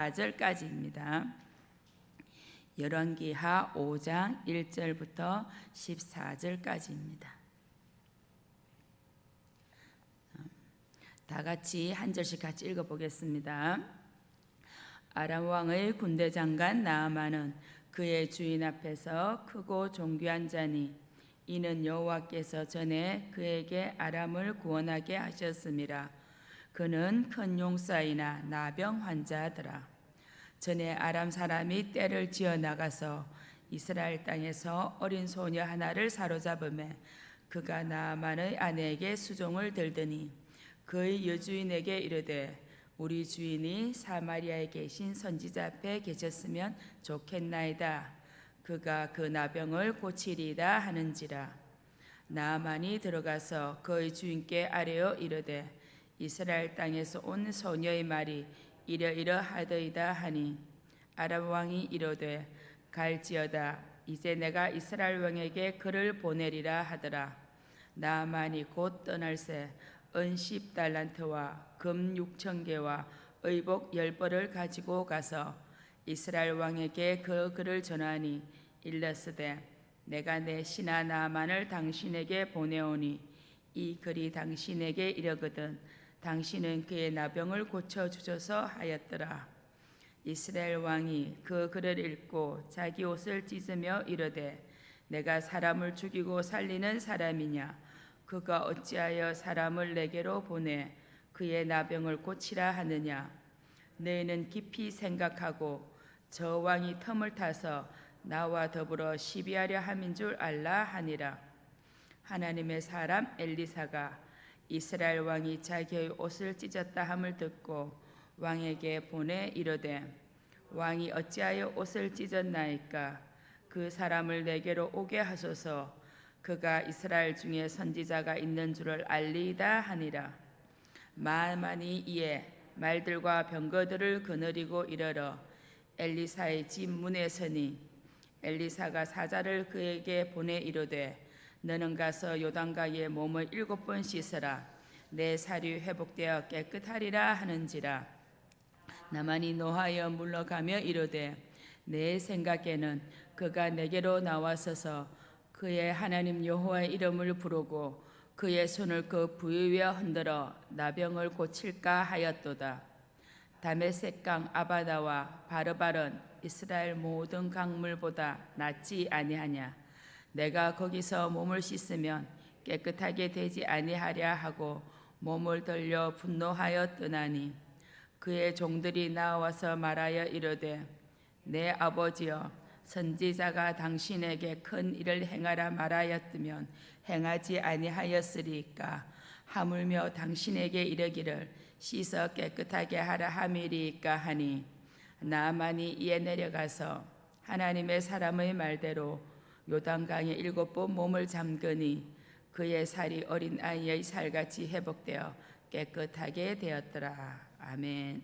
14절까지입니다. 열왕기하 5장 1절부터 14절까지입니다. 다 같이 한 절씩 같이 읽어보겠습니다. 아람 왕의 군대 장관 나아만은 그의 주인 앞에서 크고 존귀한 자니 이는 여호와께서 전에 그에게 아람을 구원하게 하셨음이라. 그는 큰 용사이나 나병 환자더라. 전에 아람 사람이 떼를 지어 나가서 이스라엘 땅에서 어린 소녀 하나를 사로잡으매 그가 나아만의 아내에게 수종을 들더니 그의 여주인에게 이르되 우리 주인이 사마리아에 계신 선지자 앞에 계셨으면 좋겠나이다. 그가 그 나병을 고치리이다 하는지라. 나아만이 들어가서 그의 주인께 아뢰어 이르되 이스라엘 땅에서 온 소녀의 말이 이러이러하더이다 하니 아람 왕이 이르되 갈지어다. 이제 내가 이스라엘 왕에게 그를 보내리라 하더라. 나아만이 곧 떠날새 은 10달란트와 금 6,000개와 의복 10벌을 가지고 가서 이스라엘 왕에게 그 글을 전하니 일렀으되 내가 내 신하 나아만을 당신에게 보내오니 이 글이 당신에게 이르거든 당신은 그의 나병을 고쳐주소서 하였더라. 이스라엘 왕이 그 글을 읽고 자기 옷을 찢으며 이르되 내가 사람을 죽이고 살리는 사람이냐? 그가 어찌하여 사람을 내게로 보내 그의 나병을 고치라 하느냐? 너희는 깊이 생각하고 저 왕이 틈을 타서 나와 더불어 시비하려 함인 줄 알라 하니라. 하나님의 사람 엘리사가 이스라엘 왕이 자기의 옷을 찢었다 함을 듣고 왕에게 보내 이르되 왕이 어찌하여 옷을 찢었나이까? 그 사람을 내게로 오게 하소서. 그가 이스라엘 중에 선지자가 있는 줄을 알리이다 하니라. 나아만이 이에 말들과 병거들을 거느리고 이르러 엘리사의 집 문에 서니 엘리사가 사자를 그에게 보내 이르되 너는 가서 요단강에 몸을 7번 씻으라. 내 살이 회복되어 깨끗하리라 하는지라. 나만이 노하여 물러가며 이르되 내 생각에는 그가 내게로 나와서서 그의 하나님 여호와의 이름을 부르고 그의 손을 그 부위 위에 흔들어 나병을 고칠까 하였도다. 다메섹강 아바다와 바르발은 이스라엘 모든 강물보다 낫지 아니하냐? 내가 거기서 몸을 씻으면 깨끗하게 되지 아니하랴 하고 몸을 돌려 분노하여 떠나니 그의 종들이 나와서 말하여 이르되 내 아버지여 선지자가 당신에게 큰 일을 행하라 말하였으면 행하지 아니하였으리까? 하물며 당신에게 이르기를 씻어 깨끗하게 하라 함이리까 하니 나아만이 이에 내려가서 하나님의 사람의 말대로 요단강에 7번 몸을 잠그니 그의 살이 어린 아이의 살같이 회복되어 깨끗하게 되었더라. 아멘.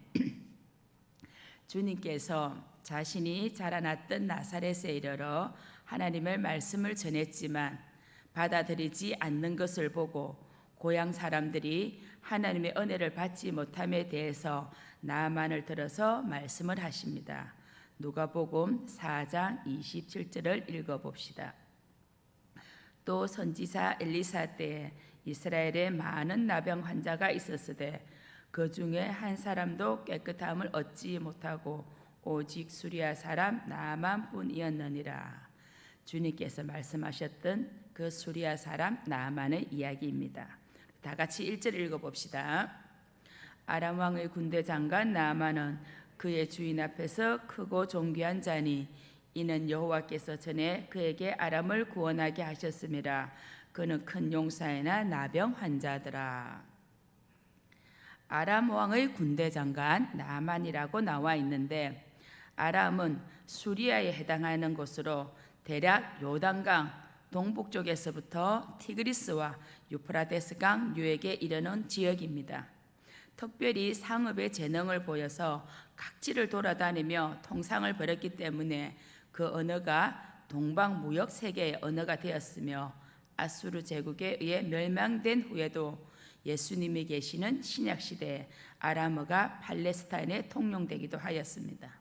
주님께서 자신이 자라났던 나사렛에 이르러 하나님의 말씀을 전했지만 받아들이지 않는 것을 보고 고향 사람들이 하나님의 은혜를 받지 못함에 대해서 나아만을 들어서 말씀을 하십니다. 누가복음 4장 27절을 읽어봅시다. 또 선지자 엘리사 때에 이스라엘에 많은 나병 환자가 있었으되 그 중에 한 사람도 깨끗함을 얻지 못하고 오직 수리아 사람 나아만뿐이었느니라. 주님께서 말씀하셨던 그 수리아 사람 나아만의 이야기입니다. 다 같이 1절 읽어봅시다. 아람 왕의 군대 장관 나아만은 그의 주인 앞에서 크고 존귀한 자니 이는 여호와께서 전에 그에게 아람을 구원하게 하셨음이라. 그는 큰 용사이나 나병 환자더라. 아람 왕의 군대 장관 나아만이라고 나와 있는데 아람은 수리아에 해당하는 곳으로 대략 요단강 동북쪽에서부터 티그리스와 유프라데스강 유역에 이르는 지역입니다. 특별히 상업의 재능을 보여서 각지를 돌아다니며 통상을 벌였기 때문에 그 언어가 동방 무역 세계의 언어가 되었으며 아수르 제국에 의해 멸망된 후에도 예수님이 계시는 신약 시대에 아람어가 팔레스타인에 통용되기도 하였습니다.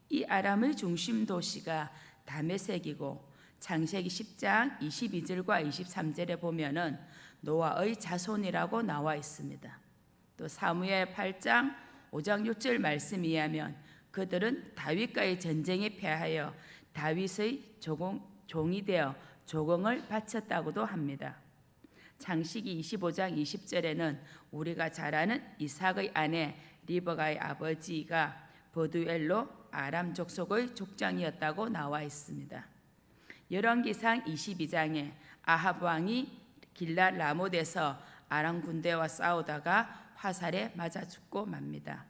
이 아람의 중심 도시가 다메섹이고 창세기 10장 22절과 23절에 보면은 노아의 자손이라고 나와 있습니다. 또 사무엘 8장 5장 6절 말씀에 의하면 그들은 다윗과의 전쟁에 패하여 다윗의 종이 되어 조공을 바쳤다고도 합니다. 창세기 25장 20절에는 우리가 잘 아는 이삭의 아내 리브가의 아버지가 버두엘로 아람 족속의 족장이었다고 나와 있습니다. 열왕기상 22장에 아합 왕이 길랏 라못에서 아람 군대와 싸우다가 화살에 맞아 죽고 맙니다.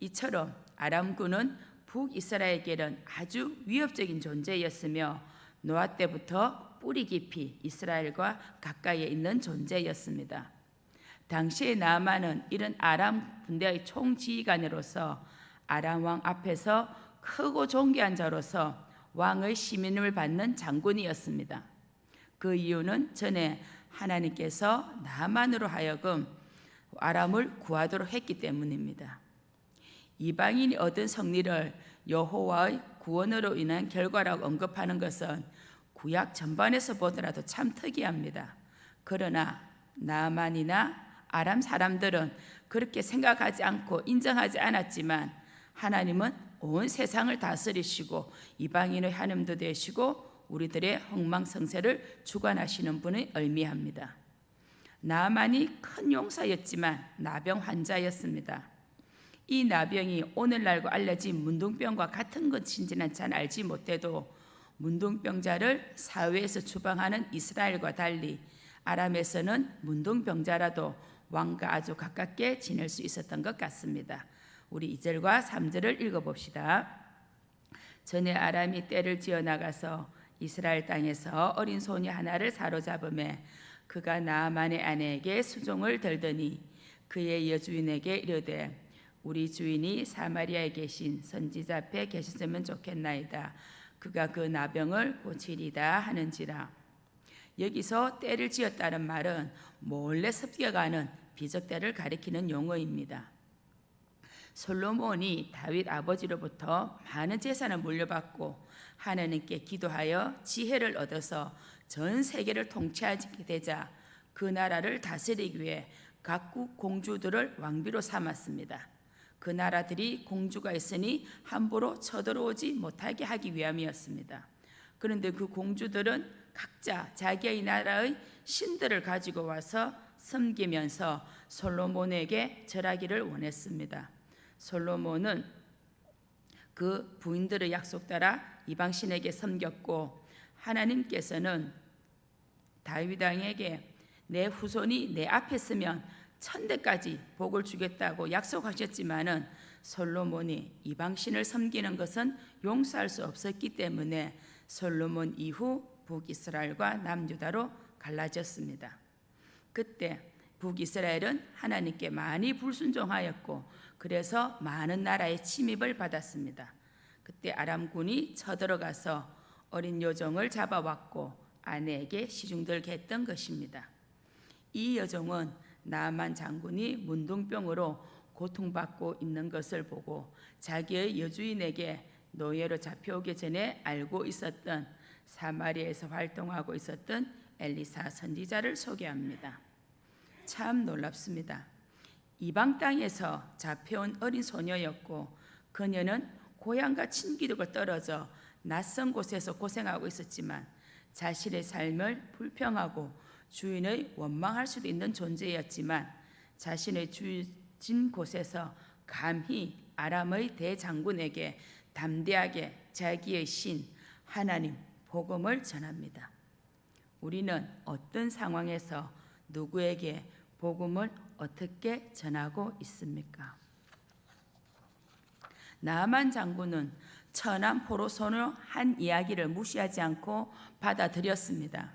이처럼 아람군은 북이스라엘에게는 아주 위협적인 존재였으며 노아 때부터 뿌리 깊이 이스라엘과 가까이에 있는 존재였습니다. 당시의 나아만은 이런 아람 군대의 총지휘관으로서 아람 왕 앞에서 크고 존귀한 자로서 왕의 시민을 받는 장군이었습니다. 그 이유는 전에 하나님께서 나만으로 하여금 아람을 구하도록 했기 때문입니다. 이방인이 얻은 승리를 여호와의 구원으로 인한 결과라고 언급하는 것은 구약 전반에서 보더라도 참 특이합니다. 그러나 나만이나 아람 사람들은 그렇게 생각하지 않고 인정하지 않았지만 하나님은 온 세상을 다스리시고 이방인의 하나님도 되시고 우리들의 흥망성쇠를 주관하시는 분을 의미합니다. 나만이 큰 용사였지만 나병 환자였습니다. 이 나병이 오늘날과 알려진 문둥병과 같은 것인지는 잘 알지 못해도 문둥병자를 사회에서 추방하는 이스라엘과 달리 아람에서는 문둥병자라도 왕과 아주 가깝게 지낼 수 있었던 것 같습니다. 우리 2절과 3절을 읽어봅시다. 전에 아람이 떼를 지어 나가서 이스라엘 땅에서 어린 소녀 하나를 사로잡음에 그가 나아만의 아내에게 수종을 들더니 그의 여주인에게 이르되 우리 주인이 사마리아에 계신 선지자 앞에 계셨으면 좋겠나이다. 그가 그 나병을 고치리다 하는지라. 여기서 떼를 지었다는 말은 몰래 습격하는 비적대를 가리키는 용어입니다. 솔로몬이 다윗 아버지로부터 많은 재산을 물려받고 하나님께 기도하여 지혜를 얻어서 전 세계를 통치하게 되자 그 나라를 다스리기 위해 각국 공주들을 왕비로 삼았습니다. 그 나라들이 공주가 있으니 함부로 쳐들어오지 못하게 하기 위함이었습니다. 그런데 그 공주들은 각자 자기의 나라의 신들을 가지고 와서 섬기면서 솔로몬에게 절하기를 원했습니다. 솔로몬은 그 부인들의 약속 따라 이방신에게 섬겼고 하나님께서는 다윗 왕에게 내 후손이 내 앞에 서면 1000대까지 복을 주겠다고 약속하셨지만은 솔로몬이 이방신을 섬기는 것은 용서할 수 없었기 때문에 솔로몬 이후 북이스라엘과 남유다로 갈라졌습니다. 그때 북이스라엘은 하나님께 많이 불순종하였고 그래서 많은 나라의 침입을 받았습니다. 그때 아람군이 쳐들어가서 어린 여종을 잡아왔고 아내에게 시중들게 했던 것입니다. 이 여종은 나아만 장군이 문둥병으로 고통받고 있는 것을 보고 자기의 여주인에게 노예로 잡혀오기 전에 알고 있었던 사마리아에서 활동하고 있었던 엘리사 선지자를 소개합니다. 참 놀랍습니다. 이방 땅에서 잡혀온 어린 소녀였고 그녀는 고향과 친기족을 떨어져 낯선 곳에서 고생하고 있었지만 자신의 삶을 불평하고 주인의 원망할 수도 있는 존재였지만 자신의 주진 곳에서 감히 아람의 대장군에게 담대하게 자기의 신 하나님 복음을 전합니다. 우리는 어떤 상황에서 누구에게 복음을 어떻게 전하고 있습니까? 나아만 장군은 천한 포로선으로 한 이야기를 무시하지 않고 받아들였습니다.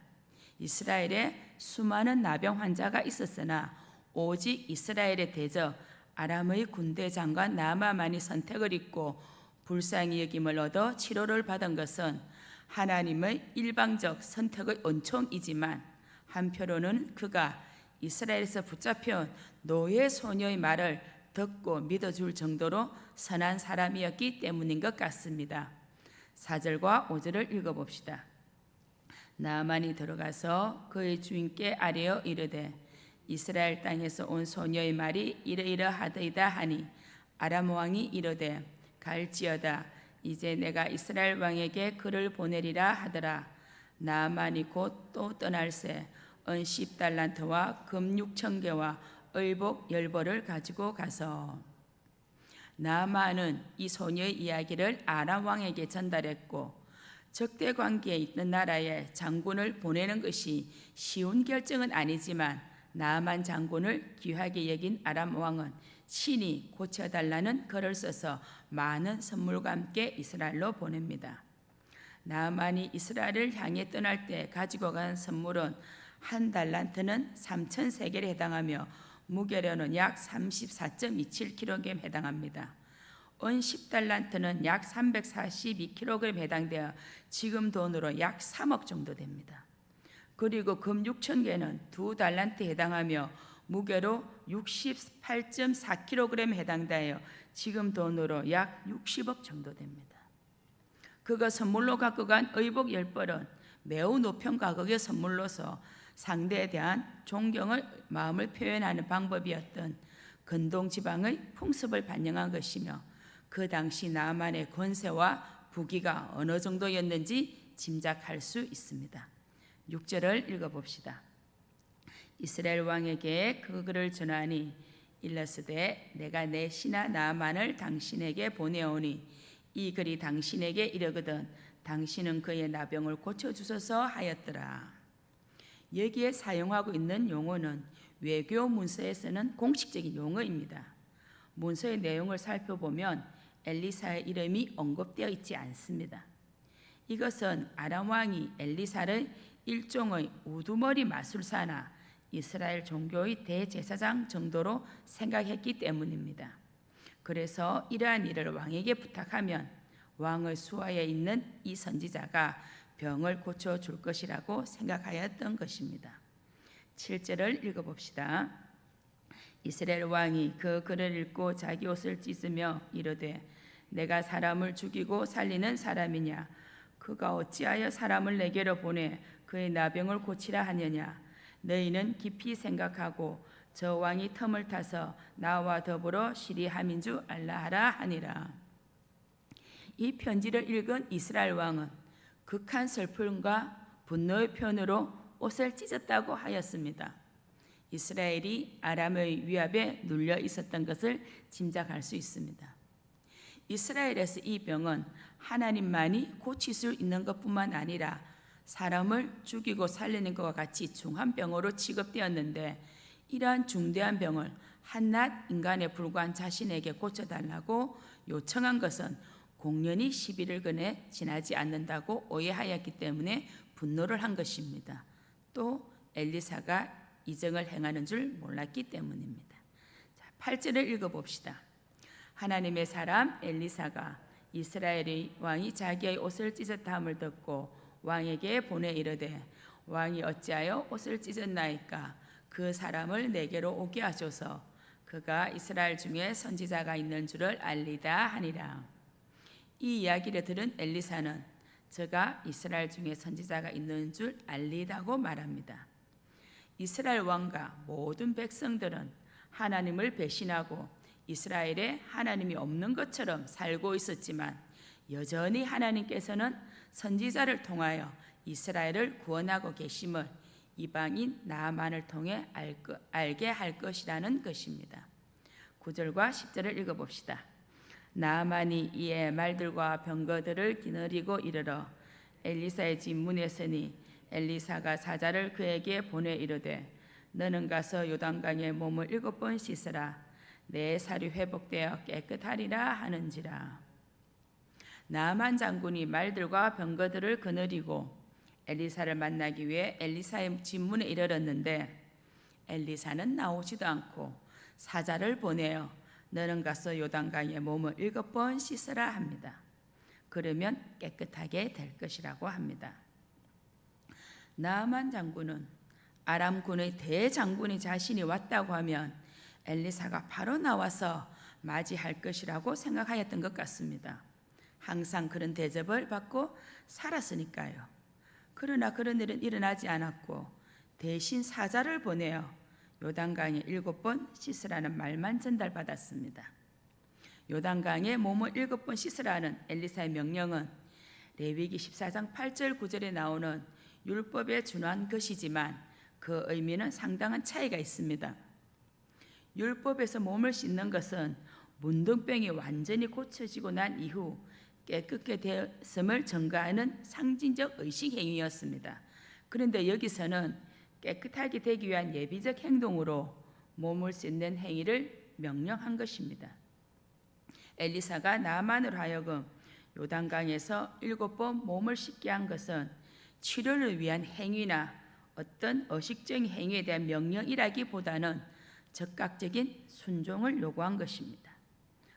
이스라엘에 수많은 나병 환자가 있었으나 오직 이스라엘의 대적 아람의 군대 장관 나아만이 선택을 잊고 불쌍히 여김을 얻어 치료를 받은 것은 하나님의 일방적 선택의 은총이지만 한편으로는 그가 이스라엘에서 붙잡혀온 노예 소녀의 말을 듣고 믿어줄 정도로 선한 사람이었기 때문인 것 같습니다. 4절과 5절을 읽어봅시다. 나아만이 들어가서 그의 주인께 아뢰어 이르되 이스라엘 땅에서 온 소녀의 말이 이러이러하더이다 하니 아람 왕이 이르되 갈지어다. 이제 내가 이스라엘 왕에게 그를 보내리라 하더라. 나아만이 곧 또 떠날새 은 10달란트와 금 6,000개와 의복 10벌을 가지고 가서 나아만은 이 소녀의 이야기를 아람 왕에게 전달했고 적대 관계에 있는 나라에 장군을 보내는 것이 쉬운 결정은 아니지만 나아만 장군을 귀하게 여긴 아람 왕은 친히 고쳐달라는 글을 써서 많은 선물과 함께 이스라엘로 보냅니다. 나아만이 이스라엘을 향해 떠날 때 가지고 간 선물은 한 달란트는 3,000세겔에 해당하며 무게로는 약 34.27kg에 해당합니다. 은 10달란트는 약 342kg에 해당되어 지금 돈으로 약 3억 정도 됩니다. 그리고 금 6,000개는 2달란트에 해당하며 무게로 68.4kg에 해당되어 지금 돈으로 약 60억 정도 됩니다. 그가 선물로 갖고 간 의복 10벌은 매우 높은 가격의 선물로서 상대에 대한 존경의 마음을 표현하는 방법이었던 근동 지방의 풍습을 반영한 것이며 그 당시 나아만의 권세와 부귀가 어느 정도였는지 짐작할 수 있습니다. 6절을 읽어봅시다. 이스라엘 왕에게 그 글을 전하니 일러스되 내가 내 신하 나아만을 당신에게 보내오니 이 글이 당신에게 이르거든 당신은 그의 나병을 고쳐주소서 하였더라. 여기에 사용하고 있는 용어는 외교 문서에서는 공식적인 용어입니다. 문서의 내용을 살펴보면 엘리사의 이름이 언급되어 있지 않습니다. 이것은 아람 왕이 엘리사를 일종의 우두머리 마술사나 이스라엘 종교의 대제사장 정도로 생각했기 때문입니다. 그래서 이러한 일을 왕에게 부탁하면 왕의 수하에 있는 이 선지자가 병을 고쳐줄 것이라고 생각하였던 것입니다. 7절을 읽어봅시다. 이스라엘 왕이 그 글을 읽고 자기 옷을 찢으며 이르되 내가 사람을 죽이고 살리는 사람이냐? 그가 어찌하여 사람을 내게로 보내 그의 나병을 고치라 하느냐? 너희는 깊이 생각하고 저 왕이 틈을 타서 나와 더불어 시리함인 줄 알라 하라 하니라. 이 편지를 읽은 이스라엘 왕은 극한 슬픔과 분노의 표현으로 옷을 찢었다고 하였습니다. 이스라엘이 아람의 위압에 눌려 있었던 것을 짐작할 수 있습니다. 이스라엘에서 이 병은 하나님만이 고칠 수 있는 것뿐만 아니라 사람을 죽이고 살리는 것과 같이 중한 병으로 취급되었는데 이러한 중대한 병을 한낱 인간에 불과한 자신에게 고쳐달라고 요청한 것은 공연히 11일근에 지나지 않는다고 오해하였기 때문에 분노를 한 것입니다. 또 엘리사가 이정을 행하는 줄 몰랐기 때문입니다. 8절을 읽어봅시다. 하나님의 사람 엘리사가 이스라엘의 왕이 자기의 옷을 찢었다함을 듣고 왕에게 보내 이르되 왕이 어찌하여 옷을 찢었나이까? 그 사람을 내게로 오게 하소서. 그가 이스라엘 중에 선지자가 있는 줄을 알리다 하니라. 이 이야기를 들은 엘리사는 저가 이스라엘 중에 선지자가 있는 줄 알리다고 말합니다. 이스라엘 왕과 모든 백성들은 하나님을 배신하고 이스라엘에 하나님이 없는 것처럼 살고 있었지만 여전히 하나님께서는 선지자를 통하여 이스라엘을 구원하고 계심을 이방인 나아만을 통해 알게 할 것이라는 것입니다. 9절과 10절을 읽어봅시다. 나아만이 이에 말들과 병거들을 기다리고 이르러 엘리사의 집 문에 서니 엘리사가 사자를 그에게 보내 이르되 너는 가서 요단강에 몸을 7번 씻으라. 내 살이 회복되어 깨끗하리라 하는지라. 나아만 장군이 말들과 병거들을 거느리고 엘리사를 만나기 위해 엘리사의 집 문에 이르렀는데 엘리사는 나오지도 않고 사자를 보내어 너는 가서 요단강에 몸을 7번 씻으라 합니다. 그러면 깨끗하게 될 것이라고 합니다. 나아만 장군은 아람군의 대장군이 자신이 왔다고 하면 엘리사가 바로 나와서 맞이할 것이라고 생각하였던 것 같습니다. 항상 그런 대접을 받고 살았으니까요. 그러나 그런 일은 일어나지 않았고 대신 사자를 보내어 요단강에 7번 씻으라는 말만 전달받았습니다. 요단강에 몸을 7번 씻으라는 엘리사의 명령은 레위기 14장 8절 9절에 나오는 율법에 준한 것이지만 그 의미는 상당한 차이가 있습니다. 율법에서 몸을 씻는 것은 문둥병이 완전히 고쳐지고 난 이후 깨끗게 되었음을 증가하는 상징적 의식 행위였습니다. 그런데 여기서는 깨끗하게 되기 위한 예비적 행동으로 몸을 씻는 행위를 명령한 것입니다. 엘리사가 나만으로 하여금 요단강에서 7번 몸을 씻게 한 것은 치료를 위한 행위나 어떤 의식적인 행위에 대한 명령이라기보다는 즉각적인 순종을 요구한 것입니다.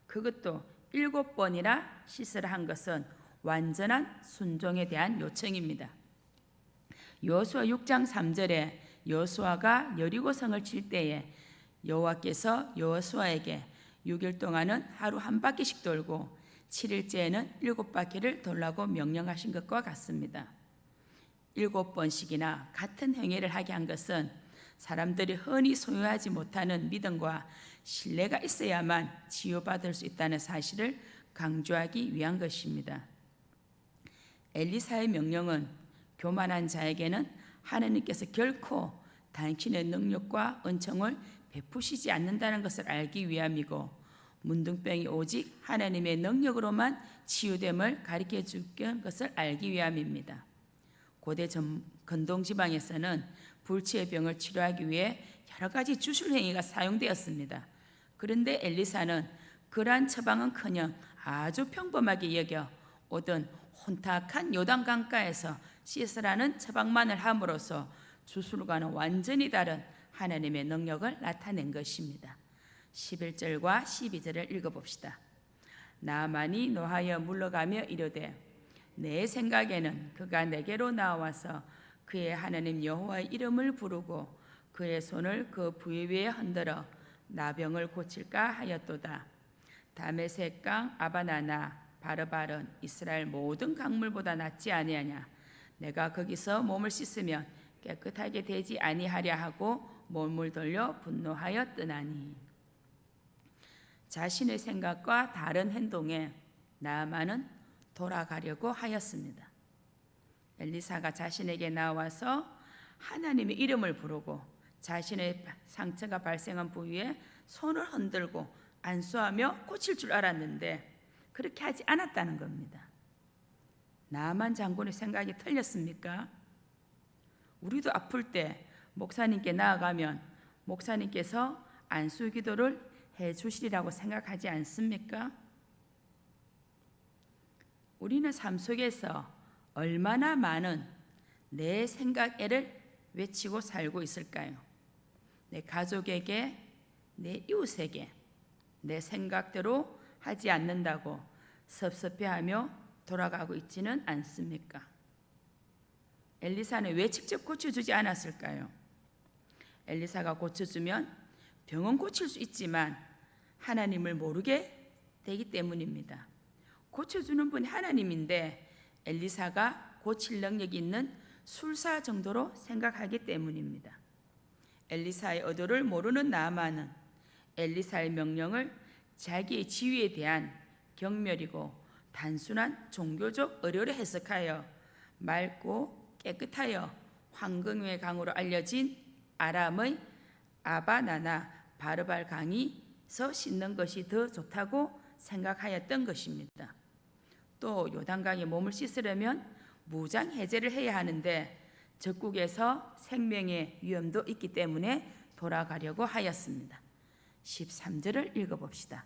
그것도 7번이나 씻으라 한 것은 완전한 순종에 대한 요청입니다. 여호수아 6장 3절에 여호수아가 여리고성을 칠 때에 여호와께서 여호수아에게 6일 동안은 하루 한 바퀴씩 돌고 7일째에는 7바퀴를 돌라고 명령하신 것과 같습니다. 7번씩이나 같은 행위를 하게 한 것은 사람들이 흔히 소유하지 못하는 믿음과 신뢰가 있어야만 치유받을 수 있다는 사실을 강조하기 위한 것입니다. 엘리사의 명령은 교만한 자에게는 하나님께서 결코 당신의 능력과 은총을 베푸시지 않는다는 것을 알기 위함이고, 문둥병이 오직 하나님의 능력으로만 치유됨을 가르쳐 주는 것을 알기 위함입니다. 고대 근동지방에서는 불치의 병을 치료하기 위해 여러 가지 주술 행위가 사용되었습니다. 그런데 엘리사는 그러한 처방은커녕 아주 평범하게 여겨 오던 혼탁한 요단강가에서 씻으라는 처방만을 함으로써 주술과는 완전히 다른 하나님의 능력을 나타낸 것입니다. 11절과 12절을 읽어봅시다. 나아만이 노하여 물러가며 이르되 내 생각에는 그가 내게로 나와서 그의 하나님 여호와의 이름을 부르고 그의 손을 그 부위 위에 흔들어 나병을 고칠까 하였도다. 다메섹 강 아바나나 바르바른 이스라엘 모든 강물보다 낫지 아니하냐. 내가 거기서 몸을 씻으면 깨끗하게 되지 아니하랴 하고 몸을 돌려 분노하여 떠나니. 자신의 생각과 다른 행동에 나아만은 돌아가려고 하였습니다. 엘리사가 자신에게 나와서 하나님의 이름을 부르고 자신의 상처가 발생한 부위에 손을 흔들고 안수하며 고칠 줄 알았는데 그렇게 하지 않았다는 겁니다. 나만 장군의 생각이 틀렸습니까? 우리도 아플 때 목사님께 나아가면 목사님께서 안수 기도를 해주시리라고 생각하지 않습니까? 우리는 삶 속에서 얼마나 많은 내 생각애를 외치고 살고 있을까요? 내 가족에게, 내 이웃에게 내 생각대로 하지 않는다고 섭섭해하며 돌아가고 있지는 않습니까? 엘리사는 왜 직접 고쳐주지 않았을까요? 엘리사가 고쳐주면 병은 고칠 수 있지만 하나님을 모르게 되기 때문입니다. 고쳐주는 분이 하나님인데 엘리사가 고칠 능력이 있는 술사 정도로 생각하기 때문입니다. 엘리사의 의도를 모르는 나아만은 엘리사의 명령을 자기의 지위에 대한 경멸이고 단순한 종교적 의료로 해석하여 맑고 깨끗하여 황금의 강으로 알려진 아람의 아바나나 바르발 강에서 씻는 것이 더 좋다고 생각하였던 것입니다. 또 요단강에 몸을 씻으려면 무장 해제를 해야 하는데 적국에서 생명의 위험도 있기 때문에 돌아가려고 하였습니다. 13절을 읽어봅시다.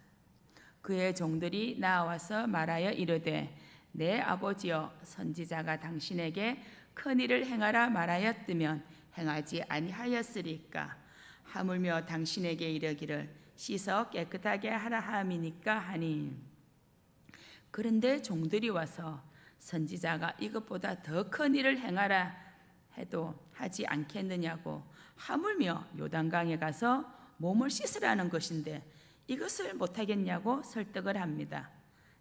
그의 종들이 나와서 말하여 이르되 내 아버지여 선지자가 당신에게 큰일을 행하라 말하였으면 행하지 아니하였으리까. 하물며 당신에게 이르기를 씻어 깨끗하게 하라 함이니까 하니. 그런데 종들이 와서 선지자가 이것보다 더 큰 일을 행하라 해도 하지 않겠느냐고 하물며 요단강에 가서 몸을 씻으라는 것인데 이것을 못하겠냐고 설득을 합니다.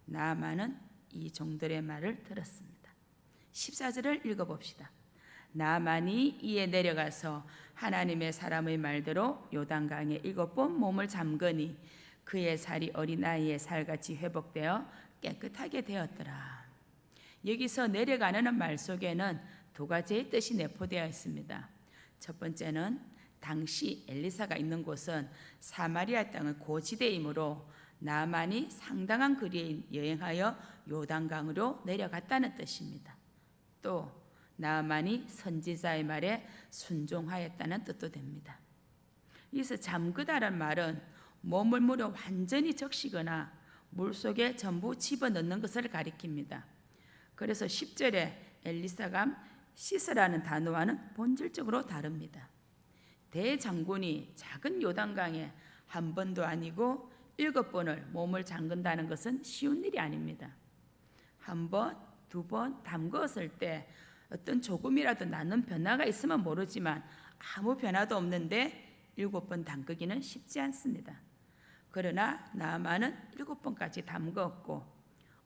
나아만은 이 종들의 말을 들었습니다. 14절을 읽어봅시다. 나아만이 이에 내려가서 하나님의 사람의 말대로 요단강에 7번 몸을 잠그니 그의 살이 어린아이의 살같이 회복되어 깨끗하게 되었더라. 여기서 내려가는 말 속에는 두 가지의 뜻이 내포되어 있습니다. 첫 번째는 당시 엘리사가 있는 곳은 사마리아 땅의 고지대이므로 나아만이 상당한 거리에 여행하여 요단강으로 내려갔다는 뜻입니다. 또 나아만이 선지자의 말에 순종하였다는 뜻도 됩니다. 여기서 잠그다란 말은 몸을 무려 완전히 적시거나 물속에 전부 집어넣는 것을 가리킵니다. 그래서 10절에 엘리사가 씻으라는 단어와는 본질적으로 다릅니다. 대장군이 작은 요단강에 한 번도 아니고 7번을 몸을 잠근다는 것은 쉬운 일이 아닙니다. 한 번, 두 번 담궜을 때 어떤 조금이라도 나는 변화가 있으면 모르지만 아무 변화도 없는데 7번 담그기는 쉽지 않습니다. 그러나 나아만은 7번까지 담궜고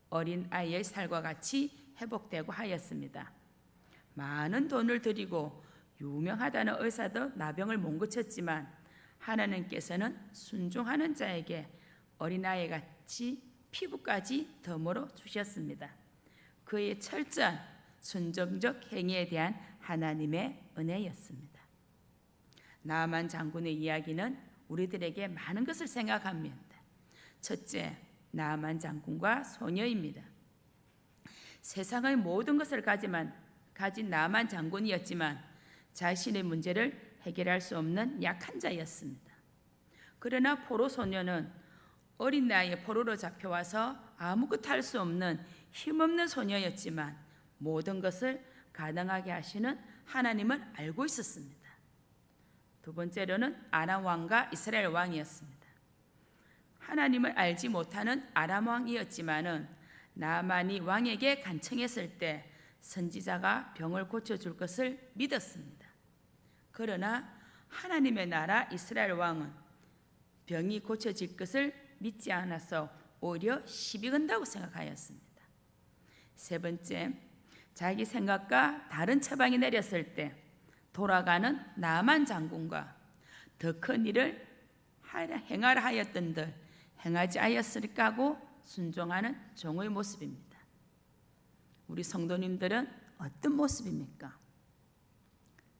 어린 아이의 살과 같이 회복되고 하였습니다. 많은 돈을 들이고 유명하다는 의사도 나병을 못 고쳤지만 하나님께서는 순종하는 자에게 어린아이 같이 피부까지 덤으로 주셨습니다. 그의 철저한 순종적 행위에 대한 하나님의 은혜였습니다. 나아만 장군의 이야기는 우리들에게 많은 것을 생각합니다. 첫째, 나아만 장군과 소녀입니다. 세상의 모든 것을 가진 나아만 장군이었지만 자신의 문제를 해결할 수 없는 약한 자였습니다. 그러나 포로 소녀는 어린 나이에 포로로 잡혀와서 아무것도 할 수 없는 힘없는 소녀였지만 모든 것을 가능하게 하시는 하나님을 알고 있었습니다. 두 번째로는 아람 왕과 이스라엘 왕이었습니다. 하나님을 알지 못하는 아람 왕이었지만은 나아만이 왕에게 간청했을 때 선지자가 병을 고쳐줄 것을 믿었습니다. 그러나 하나님의 나라 이스라엘 왕은 병이 고쳐질 것을 믿지 않아서 오히려 시비 건다고 생각하였습니다. 세 번째, 자기 생각과 다른 처방이 내렸을 때 돌아가는 나아만 장군과 더 큰 일을 행하라 하였던들 행하지 아니었을까 하고 순종하는 종의 모습입니다. 우리 성도님들은 어떤 모습입니까?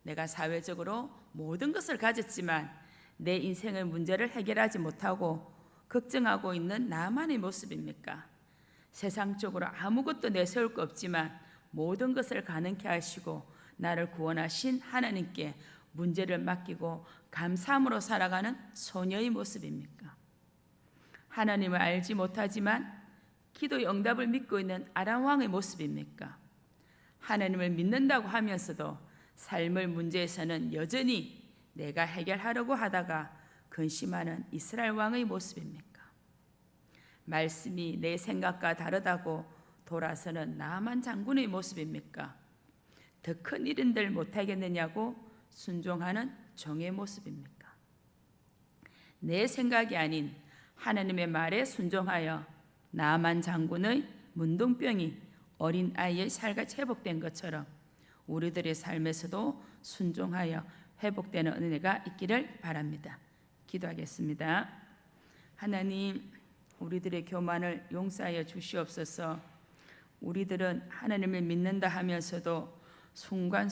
내가 사회적으로 모든 것을 가졌지만 내 인생의 문제를 해결하지 못하고 걱정하고 있는 나만의 모습입니까? 세상적으로 아무것도 내세울 거 없지만 모든 것을 가능케 하시고 나를 구원하신 하나님께 문제를 맡기고 감사함으로 살아가는 소녀의 모습입니까? 하나님을 알지 못하지만 기도의 응답을 믿고 있는 아람 왕의 모습입니까? 하나님을 믿는다고 하면서도 삶의 문제에서는 여전히 내가 해결하려고 하다가 근심하는 이스라엘 왕의 모습입니까? 말씀이 내 생각과 다르다고 돌아서는 나아만 장군의 모습입니까? 더 큰 일인들 못하겠느냐고 순종하는 종의 모습입니까? 내 생각이 아닌 하나님의 말에 순종하여 나아만 장군의 문둥병이 어린 아이의 살같이 회복된 것처럼 우리들의 삶에서도 순종하여 회복되는 은혜가 있기를 바랍니다. 기도하겠습니다. 하나님, 우리들의 교만을 용서하여 주시옵소서. 우리들은 하나님을 믿는다 하면서도 순간